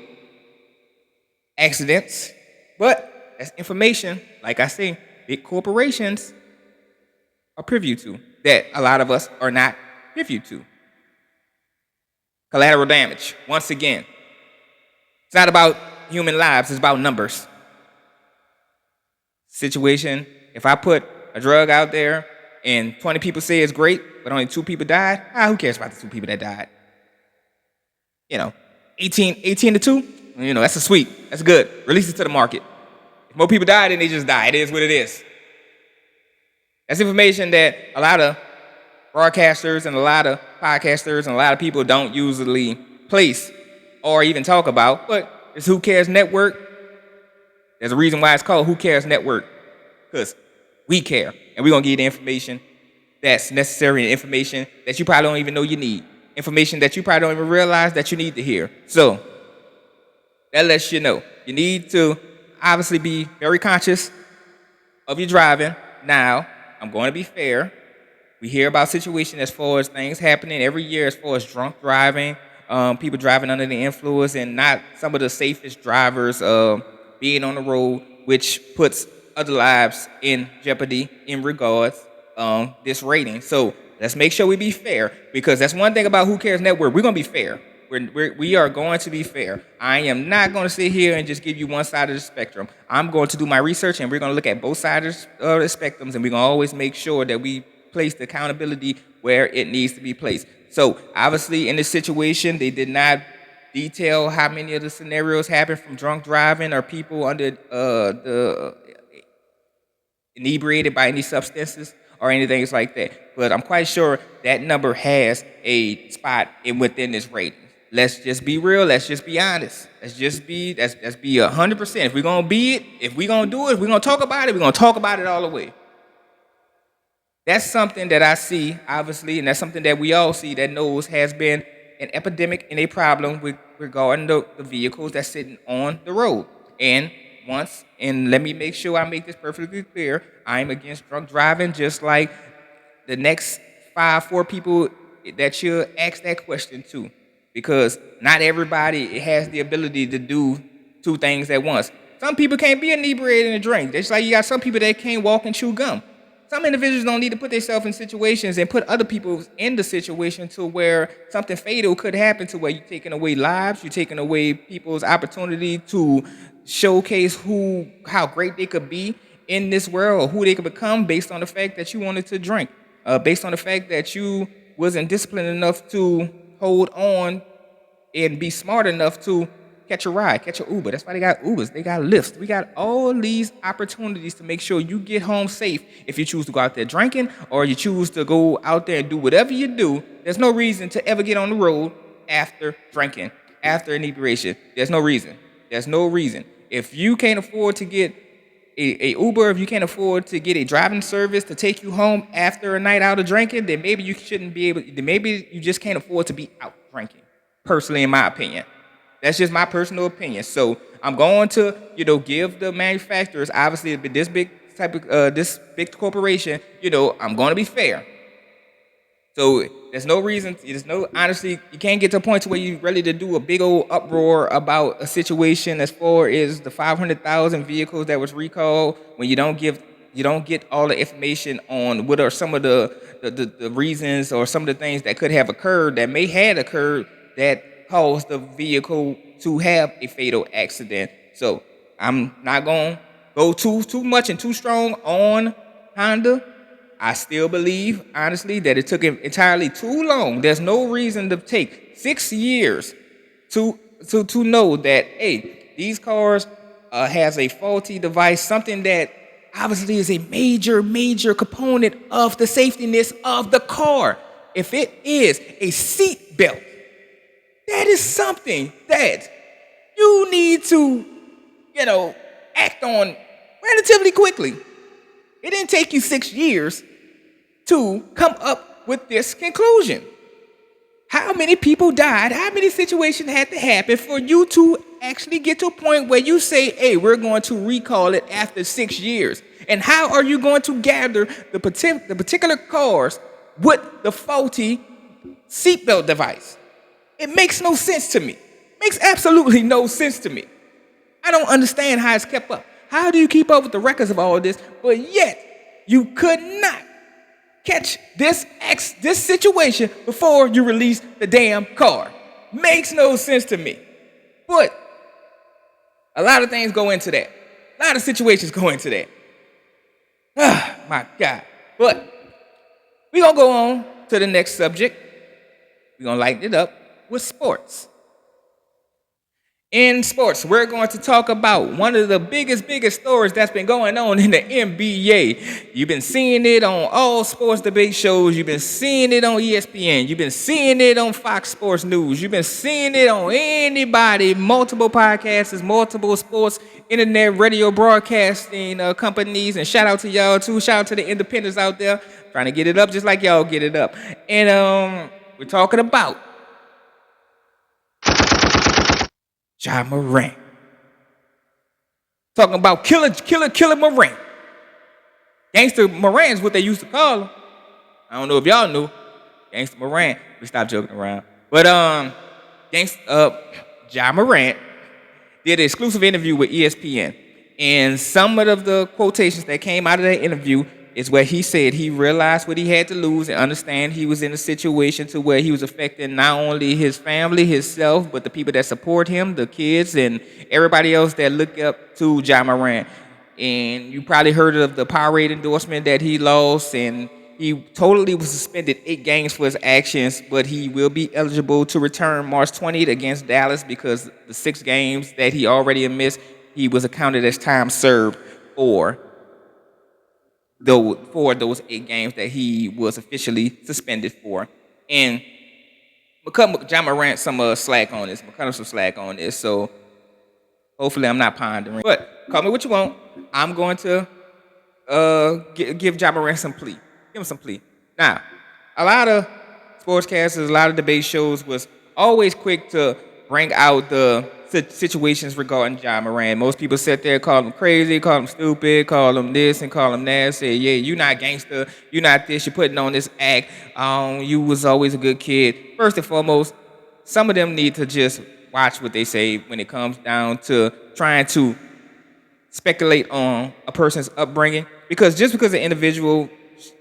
accidents. But that's information, like I say, big corporations are privy to, that a lot of us are not privy to. Collateral damage, once again. It's not about human lives, it's about numbers. Situation, if I put a drug out there and 20 people say it's great, but only 2 people died, who cares about the 2 people that died? 18 to 2, that's a sweet, that's good. Release it to the market. If more people die, then they just die. It is what it is. That's information that a lot of broadcasters and a lot of podcasters and a lot of people don't usually place or even talk about. But it's Who Cares Network. There's a reason why it's called Who Cares Network. Because we care. And we're going to give you the information that's necessary and information that you probably don't even know you need. Information that you probably don't even realize that you need to hear. So that lets you know. You need to obviously be very conscious of your driving. Now, I'm going to be fair. We hear about situations as far as things happening every year as far as drunk driving, people driving under the influence, and not some of the safest drivers being on the road, which puts other lives in jeopardy in regards this rating. So let's make sure we be fair, because that's one thing about Who Cares Network. We're going to be fair. We are going to be fair. I am not going to sit here and just give you one side of the spectrum. I'm going to do my research, and we're going to look at both sides of the spectrums, and we're going to always make sure that we place the accountability where it needs to be placed. So obviously in this situation, they did not detail how many of the scenarios happened from drunk driving or people under the inebriated by any substances or anything like that. But I'm quite sure that number has a spot within this rating. Let's just be real. Let's just be honest. Let's be 100%. If we're gonna be it, if we're gonna do it, if we're gonna talk about it, we're gonna talk about it all the way. That's something that I see, obviously, and that's something that we all see that knows has been an epidemic and a problem with regarding the vehicles that's sitting on the road. And let me make sure I make this perfectly clear, I'm against drunk driving, just like the next 4 people that you'll ask that question to. Because not everybody has the ability to do 2 things at once. Some people can't be inebriated and drink. Just like you got some people that can't walk and chew gum. Some individuals don't need to put themselves in situations and put other people in the situation to where something fatal could happen, to where you're taking away lives, you're taking away people's opportunity to showcase how great they could be in this world, or who they could become based on the fact that you wanted to drink, based on the fact that you wasn't disciplined enough to hold on and be smart enough to catch a ride, catch an Uber. That's why they got Ubers, they got Lyfts. We got all these opportunities to make sure you get home safe. If you choose to go out there drinking, or you choose to go out there and do whatever you do, there's no reason to ever get on the road after drinking, after inebriation. There's no reason. There's no reason. If you can't afford to get a Uber, if you can't afford to get a driving service to take you home after a night out of drinking, then maybe you shouldn't be able, then maybe you just can't afford to be out drinking, personally, in my opinion. That's just my personal opinion. So I'm going to, give the manufacturers, obviously, this big corporation, I'm going to be fair. So honestly, you can't get to a point to where you're ready to do a big old uproar about a situation as far as the 500,000 vehicles that was recalled when you don't get all the information on what are some of the reasons or some of the things that could have occurred that may had occurred that caused the vehicle to have a fatal accident. So I'm not gonna go too much and too strong on Honda. I still believe, honestly, that it took him entirely too long. There's no reason to take 6 years to know that hey, these cars has a faulty device, something that obviously is a major component of the safetyness of the car. If it is a seat belt, that is something that you need to, act on relatively quickly. It didn't take you 6 years to come up with this conclusion. How many people died? How many situations had to happen for you to actually get to a point where you say, hey, we're going to recall it after 6 years? And how are you going to gather the particular cars with the faulty seatbelt device? It makes no sense to me. Makes absolutely no sense to me. I don't understand how it's kept up. How do you keep up with the records of all this, but yet you could not catch this situation before you release the damn car? Makes no sense to me. But a lot of things go into that. A lot of situations go into that. Ah, my God. But we're going to go on to the next subject. We're going to lighten it up with sports. In sports, we're going to talk about one of the biggest stories that's been going on in the NBA. You've been seeing it on all sports debate shows. You've been seeing it on ESPN. You've been seeing it on Fox Sports News. You've been seeing it on anybody, multiple podcasts, multiple sports, internet, radio broadcasting companies. And shout out to y'all too. Shout out to the independents out there trying to get it up just like y'all get it up. And we're talking about Morant. Talking about killer Morant. Gangster Morant is what they used to call him. I don't know if y'all knew. Gangster Morant. We stopped joking around. But Morant did an exclusive interview with ESPN. And some of the quotations that came out of that interview is where he said he realized what he had to lose and understand he was in a situation to where he was affecting not only his family, himself, but the people that support him, the kids, and everybody else that look up to Morant. And you probably heard of the Powerade endorsement that he lost, and he totally was suspended 8 games for his actions, but he will be eligible to return March 20th against Dallas because the 6 games that he already missed, he was accounted as time served for those 8 games that he was officially suspended for. And cut John Morant some slack on this. Cut him some slack on this. So hopefully I'm not pondering. But call me what you want. I'm going to give John Morant some plea. Give him some plea. Now, a lot of sportscasters, a lot of debate shows was always quick to bring out the situations regarding John Morant. Most people sit there, call him crazy, call him stupid, call him this and call him that. Say, yeah, you're not gangster, you're not this, you're putting on this act. You was always a good kid. First and foremost, some of them need to just watch what they say when it comes down to trying to speculate on a person's upbringing. Because just because an individual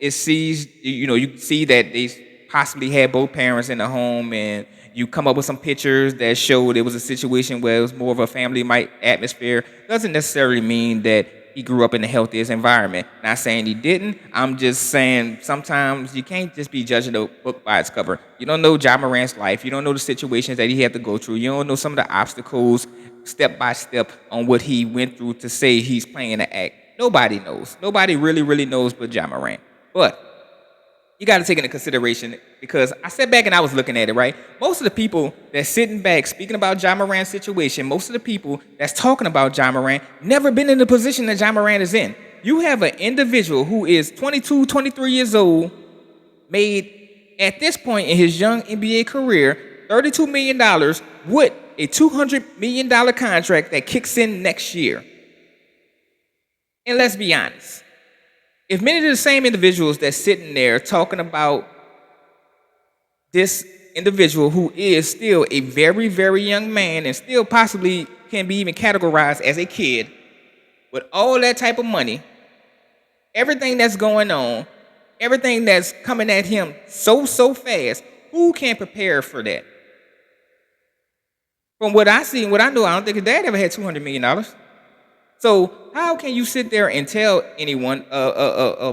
sees, you see that they possibly had both parents in the home and you come up with some pictures that showed it was a situation where it was more of a family atmosphere, doesn't necessarily mean that he grew up in the healthiest environment. Not saying he didn't. I'm just saying sometimes you can't just be judging a book by its cover. You don't know Ja Morant's life. You don't know the situations that he had to go through. You don't know some of the obstacles step by step on what he went through to say he's playing the act. Nobody knows. Nobody really knows but Ja Morant. But you got to take into consideration, because I sat back and I was looking at it, right? Most of the people that's sitting back speaking about Ja Morant's situation, most of the people that's talking about Ja Morant never been in the position that Ja Morant is in. You have an individual who is 22, 23 years old, made at this point in his young NBA career $32 million with a $200 million contract that kicks in next year. And let's be honest. If many of the same individuals that's sitting there talking about this individual who is still a very, very young man and still possibly can be even categorized as a kid with all that type of money, everything that's going on, everything that's coming at him so fast, who can prepare for that? From what I see and what I know, I don't think his dad ever had $200 million. So how can you sit there and tell anyone,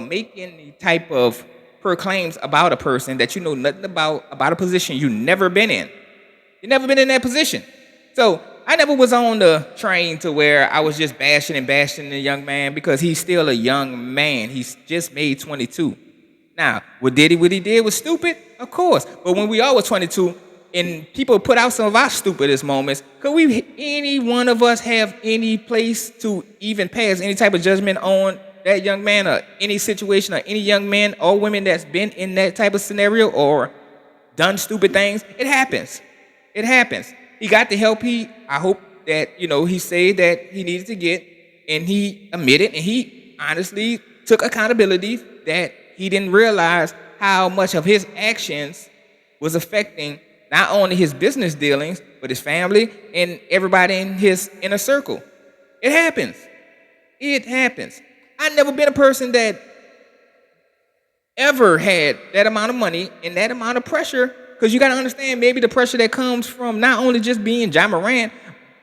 make any type of proclaims about a person that you know nothing about a position you never been in? You never been in that position. So I never was on the train to where I was just bashing the young man because he's still a young man. He's just made 22. Now, what he did was stupid? Of course. But when we all were 22 and people put out some of our stupidest moments, could any one of us have any place to even pass any type of judgment on that young man or any situation or any young man or women that's been in that type of scenario or done stupid things? It happens. It happens. He got the help I hope that, he said that he needed to get, and he admitted and he honestly took accountability that he didn't realize how much of his actions was affecting not only his business dealings, but his family and everybody in his inner circle. It happens. It happens. I've never been a person that ever had that amount of money and that amount of pressure, because you got to understand maybe the pressure that comes from not only just being John Morant,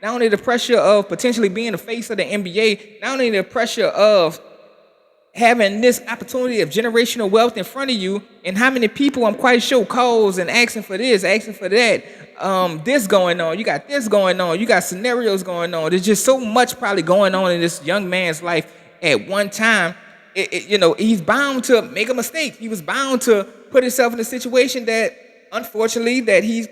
not only the pressure of potentially being the face of the NBA, not only the pressure of having this opportunity of generational wealth in front of you, and how many people I'm quite sure calls and asking for this, asking for that, this going on, you got this going on, you got scenarios going on. There's just so much probably going on in this young man's life at one time. He's bound to make a mistake. He was bound to put himself in a situation that, unfortunately, that he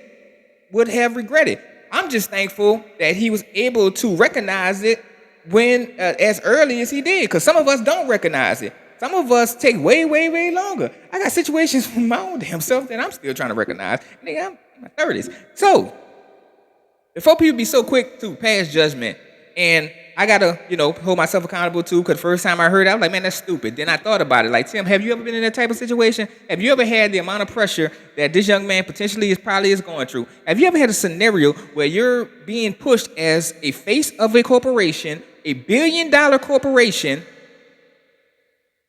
would have regretted. I'm just thankful that he was able to recognize it when as early as he did, because some of us don't recognize it. Some of us take way, way, way longer. I got situations from my own damn self that I'm still trying to recognize. Nigga, I'm in my 30s. So, before people be so quick to pass judgment, and I gotta, hold myself accountable too, because the first time I heard it, I was like, man, that's stupid. Then I thought about it. Like, Tim, have you ever been in that type of situation? Have you ever had the amount of pressure that this young man potentially is going through? Have you ever had a scenario where you're being pushed as a face of a corporation, a billion-dollar corporation,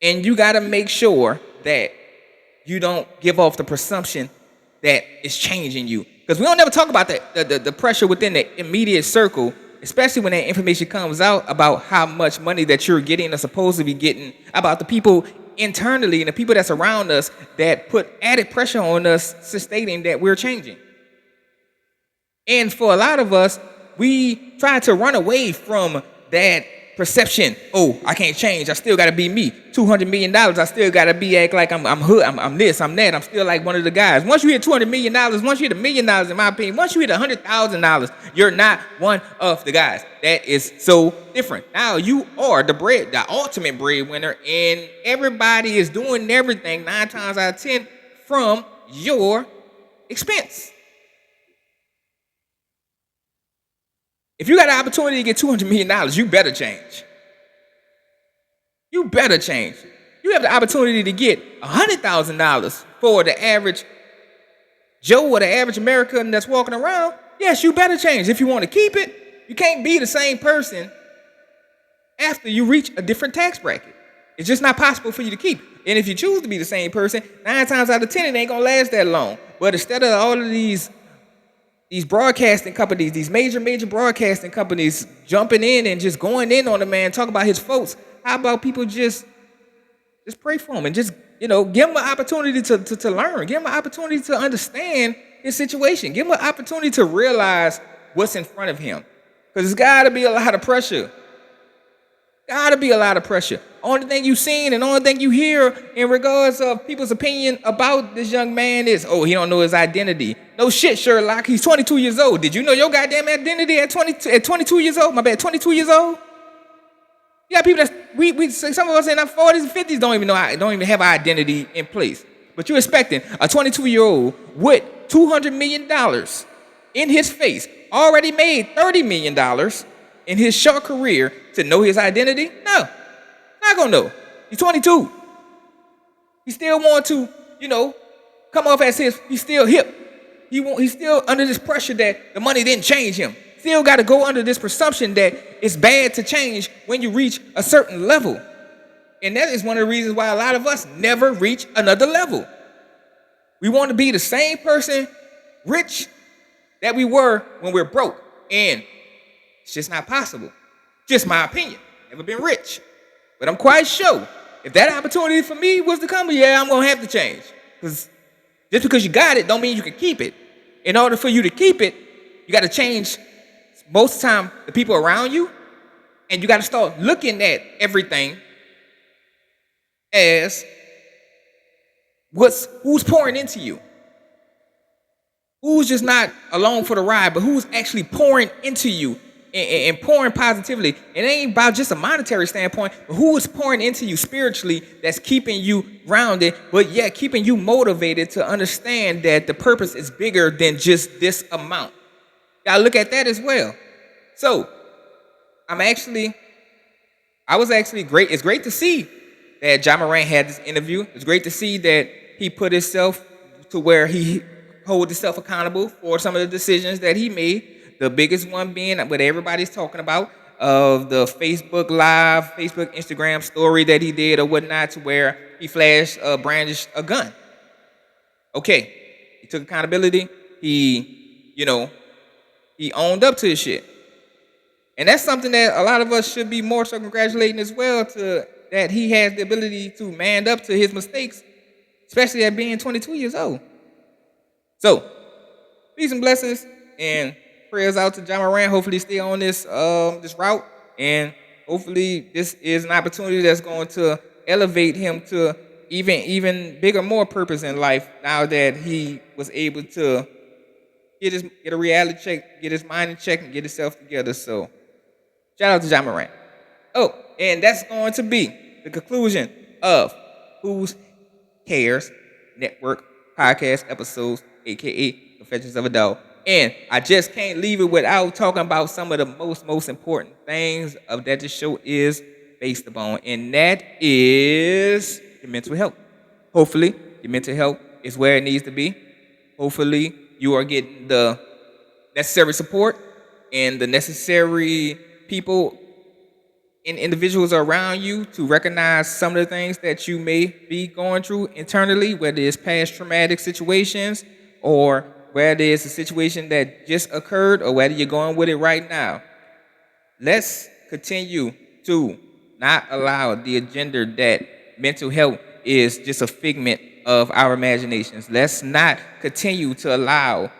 and you gotta make sure that you don't give off the presumption that it's changing you? Because we don't never talk about the pressure within the immediate circle, especially when that information comes out about how much money that you're getting or supposed to be getting, about the people internally and the people that's around us that put added pressure on us, stating that we're changing. And for a lot of us, we try to run away from that perception. Oh, I can't change. I still got to be me. $200 million. I still got to act like I'm hood. I'm this, I'm that. I'm still like one of the guys. Once you hit $200 million, once you hit $1 million, in my opinion, once you hit $100,000, you're not one of the guys. That is so different. Now you are the ultimate breadwinner, and everybody is doing everything 9 times out of 10 from your expense. If you got an opportunity to get $200 million, you better change. You better change. You have the opportunity to get $100,000 for the average Joe or the average American that's walking around. Yes, you better change. If you want to keep it, you can't be the same person after you reach a different tax bracket. It's just not possible for you to keep. And if you choose to be the same person, 9 times out of 10, it ain't going to last that long. But instead of all of these broadcasting companies, these major broadcasting companies jumping in and just going in on the man, talk about his faults, how about people just pray for him and just, give him an opportunity to learn, give him an opportunity to understand his situation, give him an opportunity to realize what's in front of him. Because there's got to be a lot of pressure. Got to be a lot of pressure. Only thing you've seen and only thing you hear in regards of people's opinion about this young man is, oh, he don't know his identity. No shit, Sherlock. He's 22 years old. Did you know your goddamn identity at 22 years old? My bad, 22 years old? You got people that some of us in our 40s and 50s don't even have our identity in place. But you're expecting a 22-year-old with $200 million in his face, already made $30 million in his short career, to know his identity? No, not gonna know. He's 22. He still want to, come off as if he's still hip. He's still under this pressure that the money didn't change him. Still got to go under this presumption that it's bad to change when you reach a certain level. And that is one of the reasons why a lot of us never reach another level. We want to be the same person, rich, that we were when we're broke. And it's just not possible. Just my opinion. Never been rich. But I'm quite sure if that opportunity for me was to come, yeah, I'm going to have to change. Because just because you got it don't mean you can keep it. In order for you to keep it, you got to change most of the time the people around you. And you got to start looking at everything as who's pouring into you. Who's just not along for the ride, but who's actually pouring into you and pouring positively. It ain't about just a monetary standpoint, but who is pouring into you spiritually that's keeping you grounded, but yet keeping you motivated to understand that the purpose is bigger than just this amount. Gotta look at that as well. So, I was actually great. It's great to see that John Morant had this interview. It's great to see that he put himself to where he hold himself accountable for some of the decisions that he made. The biggest one being what everybody's talking about of the Facebook Live, Facebook, Instagram story that he did or whatnot, to where he brandished a gun. Okay, he took accountability. He owned up to his shit. And that's something that a lot of us should be more so congratulating as well, to that he has the ability to man up to his mistakes, especially at being 22 years old. So, peace and blessings, and prayers out to John Morant. Hopefully stay on this route, and hopefully this is an opportunity that's going to elevate him to even bigger, more purpose in life now that he was able to get a reality check, get his mind in check, and get himself together. So, shout out to John Morant. Oh, and that's going to be the conclusion of Who Cares Network podcast episodes, aka Confessions of a Dawg. And I just can't leave it without talking about some of the most important things of that this show is based upon, and that is your mental health. Hopefully, your mental health is where it needs to be. Hopefully, you are getting the necessary support and the necessary people and individuals around you to recognize some of the things that you may be going through internally, whether it's past traumatic situations or whether it's a situation that just occurred or whether you're going with it right now. Let's continue to not allow the agenda that mental health is just a figment of our imaginations. Let's not continue to allow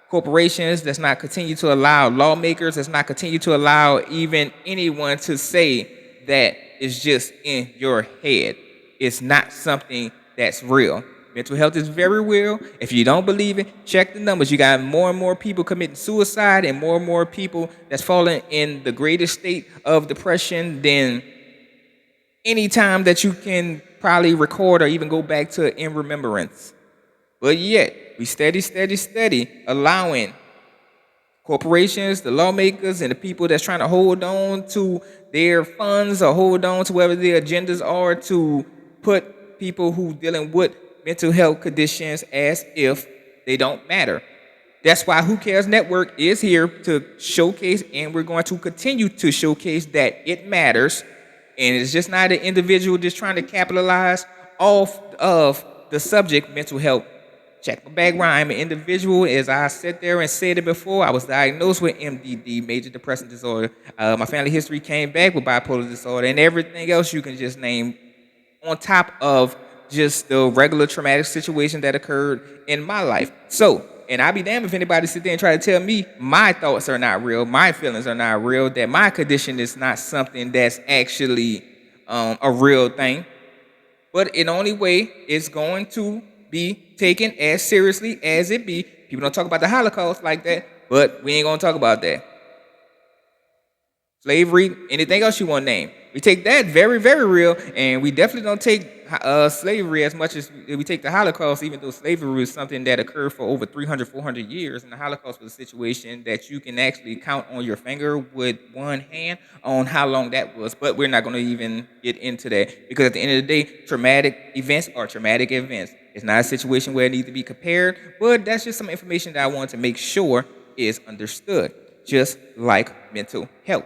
corporations, let's not continue to allow lawmakers, let's not continue to allow even anyone to say that it's just in your head. It's not something that's real. Mental health is very real. If you don't believe it, check the numbers. You got more and more people committing suicide and more people that's falling in the greatest state of depression than any time that you can probably record or even go back to in remembrance. But yet, we steady allowing corporations, the lawmakers, and the people that's trying to hold on to their funds or hold on to whatever their agendas are to put people who dealing with mental health conditions as if they don't matter. That's why Who Cares Network is here to showcase, and we're going to continue to showcase that it matters. And it's just not an individual just trying to capitalize off of the subject mental health. Check my background. I'm an individual. As I sat there and said it before, I was diagnosed with MDD, major depressive disorder. My family history came back with bipolar disorder and everything else you can just name on top of just the regular traumatic situation that occurred in my life. So, and I'll be damned if anybody sit there and try to tell me my thoughts are not real, my feelings are not real, that my condition is not something that's actually a real thing. But in the only way it's going to be taken as seriously as it be. People don't talk about the Holocaust like that, but we ain't gonna talk about that. Slavery, anything else you want to name. We take that very, very real, and we definitely don't take slavery, as much as we take the Holocaust, even though slavery was something that occurred for over 300, 400 years, and the Holocaust was a situation that you can actually count on your finger with one hand on how long that was. But we're not going to even get into that because at the end of the day, traumatic events are traumatic events. It's not a situation where it needs to be compared, but that's just some information that I want to make sure is understood, just like mental health.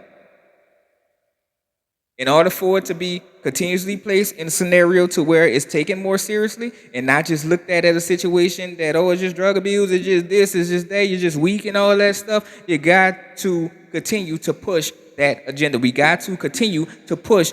In order for it to be continuously placed in a scenario to where it's taken more seriously and not just looked at as a situation that, oh, it's just drug abuse, it's just this, it's just that, you're just weak and all that stuff, you got to continue to push that agenda. We got to continue to push,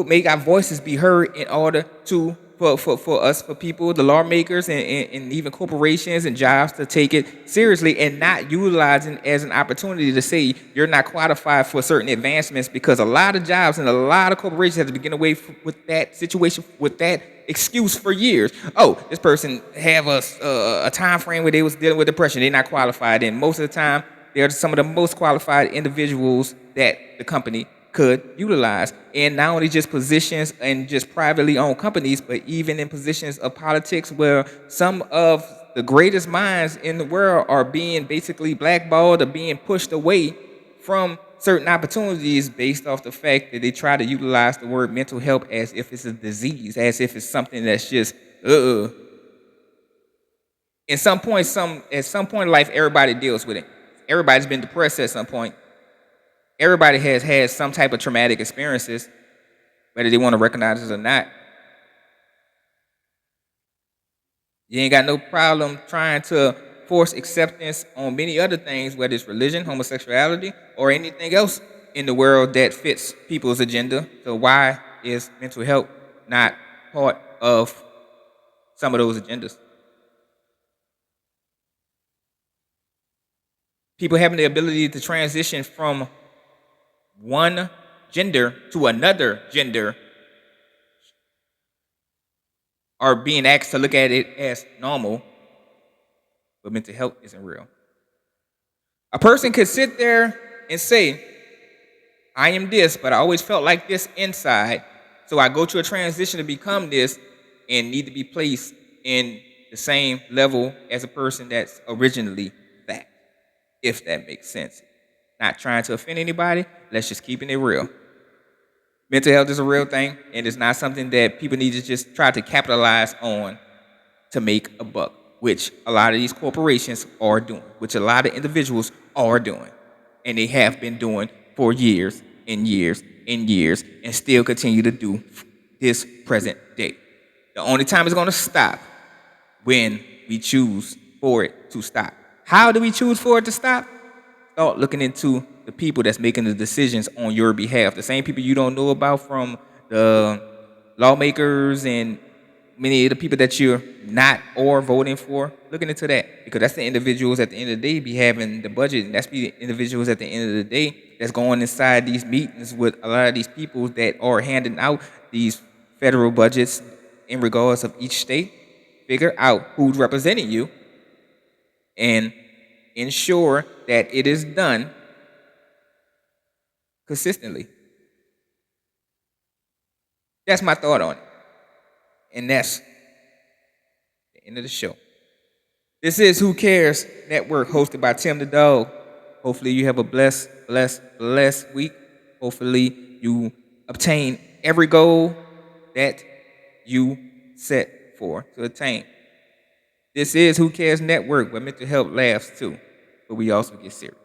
make our voices be heard in order to for us, for people, the lawmakers, and even corporations and jobs to take it seriously and not utilizing it as an opportunity to say you're not qualified for certain advancements, because a lot of jobs and a lot of corporations have to begin away with that situation, with that excuse for years. Oh, this person have a time frame where they was dealing with depression, they're not qualified, and most of the time they're some of the most qualified individuals that the company could utilize. And not only just positions and just privately owned companies, but even in positions of politics where some of the greatest minds in the world are being basically blackballed or being pushed away from certain opportunities based off the fact that they try to utilize the word mental health as if it's a disease, as if it's something that's just at some point in life, everybody deals with it. Everybody's been depressed at some point. Everybody has had some type of traumatic experiences, whether they want to recognize it or not. You ain't got no problem trying to force acceptance on many other things, whether it's religion, homosexuality, or anything else in the world that fits people's agenda. So why is mental health not part of some of those agendas? People having the ability to transition from one gender to another gender are being asked to look at it as normal, but mental health isn't real. A person could sit there and say, I am this, but I always felt like this inside, so I go to a transition to become this and need to be placed in the same level as a person that's originally that, if that makes sense. Not trying to offend anybody, let's just keep it real. Mental health is a real thing, and it's not something that people need to just try to capitalize on to make a buck, which a lot of these corporations are doing, which a lot of individuals are doing, and they have been doing for years and years and years, and still continue to do this present day. The only time it's going to stop when we choose for it to stop. How do we choose for it to stop? Start looking into the people that's making the decisions on your behalf. The same people you don't know about, from the lawmakers and many of the people that you're not or voting for. Looking into that, because that's the individuals at the end of the day be having the budget, and that's the individuals at the end of the day that's going inside these meetings with a lot of these people that are handing out these federal budgets in regards of each state. Figure out who's representing you and ensure that it is done consistently. That's my thought on it. And that's the end of the show. This is Who Cares Network, hosted by Tim The Dawg. Hopefully you have a blessed week. Hopefully you obtain every goal that you set for to attain. This is Who Cares Network, where mental health laughs too, but we also get serious.